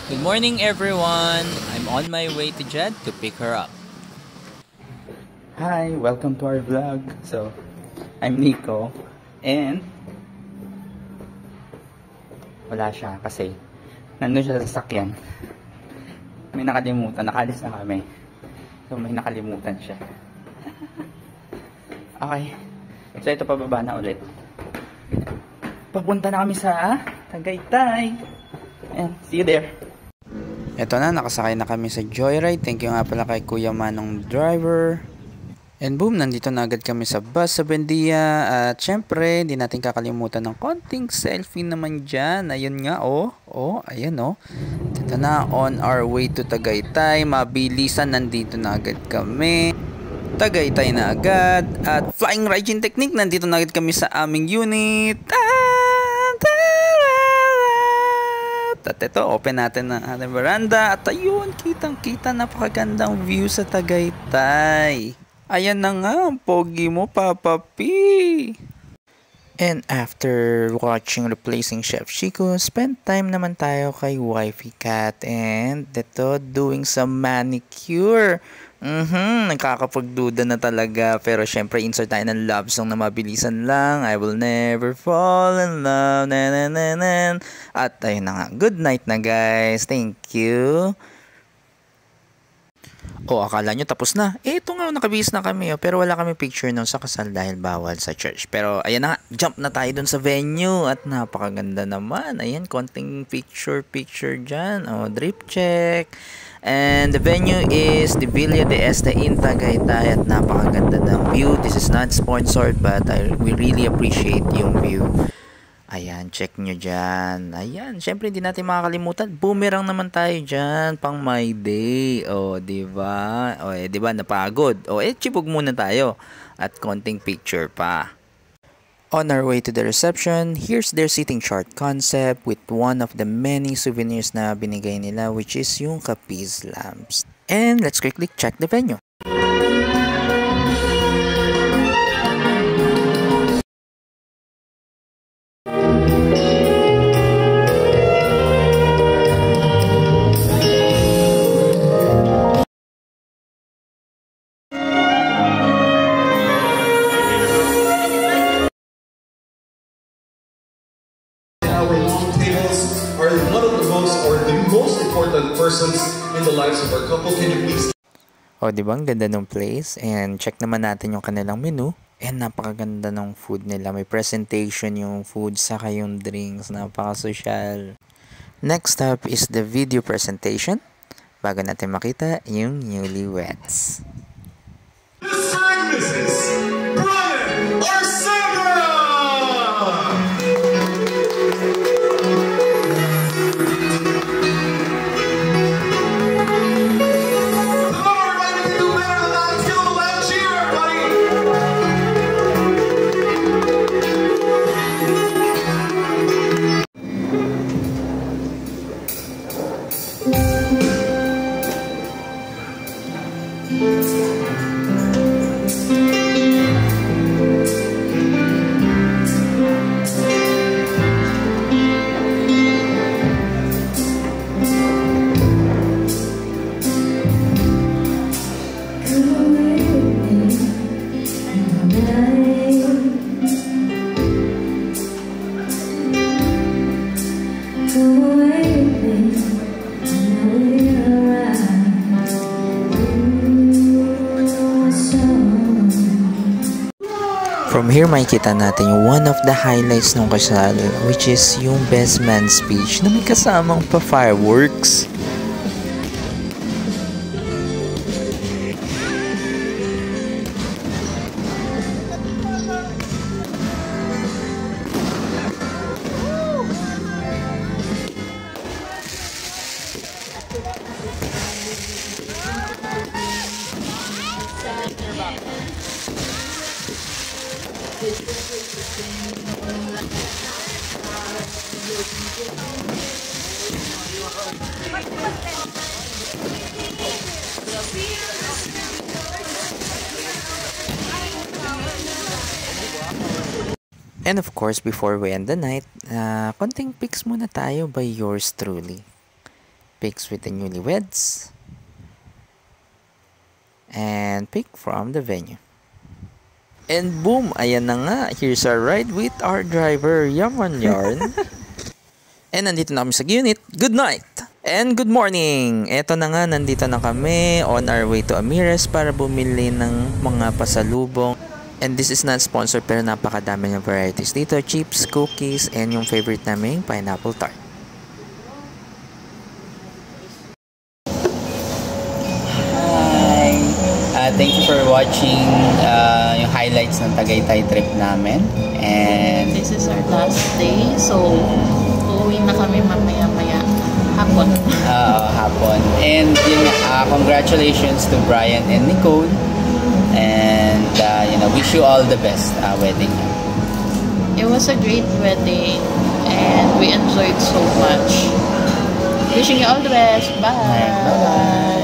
Good morning, everyone. I'm on my way to Jed to pick her up. Hi, welcome to our vlog. So, I'm Nico and wala siya kasi nandun siya sa sasakyan. May nakalimutan, nakalis na kami. So, may nakalimutan siya. Okay. So, ito pababa na ulit. Papunta na kami sa Tagaytay. Ayan, see you there. Ito na, nakasakay na kami sa Joyride. Thank you nga pala kay Kuya Manong driver. And boom, nandito na agad kami sa bus sa Buendia. At syempre, hindi natin kakalimutan ng konting selfie naman dyan. Ayun nga, ayan Dito na, on our way to Tagaytay. Mabilisan, nandito na agad kami. Tagaytay na agad. At flying riding technique, nandito na agad kami sa aming unit. At ito, open natin ang ating veranda. At ayun, kitang-kita, napakagandang view sa Tagaytay. Ayan na nga, ang pogi mo, Papa P. And after watching Replacing Chef Chico, spend time naman tayo kay Wifey Cat. And ito, doing some manicure. Nakakapagduda na talaga. Pero syempre, insert tayo ng love song na mabilisan lang. I will never fall in love. At ayun na nga. Good night na, guys. Thank you. Akala nyo tapos na. Ito nga, nakabihis na kami. Pero wala kami picture nun sa kasal dahil bawal sa church. Pero ayan na nga, jump na tayo dun sa venue. At napakaganda naman. Ayan, konting picture dyan. Drip check. And the venue is the Villa de Este in Tagaytay. At napakaganda ng view. This is not sponsored but we really appreciate yung view. Ayan, check nyo dyan. Ayan, syempre hindi natin makakalimutan. Boomerang naman tayo dyan, pang my day. Diba? Diba, napagod. Chipog muna tayo. At konting picture pa. On our way to the reception, here's their seating chart concept with one of the many souvenirs na binigay nila, which is yung Capiz lamps. And let's quickly check the venue. Are one of the most important persons in the lives of our couple. Can you please? Diba? Ang ganda ng place. And check naman natin yung kanilang menu. And napakaganda ng food nila. May presentation yung food, saka yung drinks. Napaka-social. Next up is the video presentation. Bago natin makita yung newlyweds. Mr. and Mrs. Brian Arcega! From here, makikita natin yung one of the highlights ng kasal, which is yung best man speech na may kasamang pa fireworks. And of course, before we end the night, konting pics muna tayo by yours truly. Pics with the newlyweds. And pic from the venue. And boom, ayan na nga. Here's our ride with our driver, Yaman Yarn. And nandito na kami sa unit. Good night! And good morning! Eto na nga, nandito na kami on our way to Amires para bumili ng mga pasalubong. And this is not sponsored pero napakadami ng varieties dito. Chips, cookies, and yung favorite namin, pineapple tart. Thank you for watching yung highlights ng Tagaytay trip namin. And this is our last day, so uuwi na kami mamaya-maya hapon. Hapon. And yun, congratulations to Brian and Nicole. And wish you all the best wedding. It was a great wedding and we enjoyed so much. Wishing you all the best. Bye. Bye.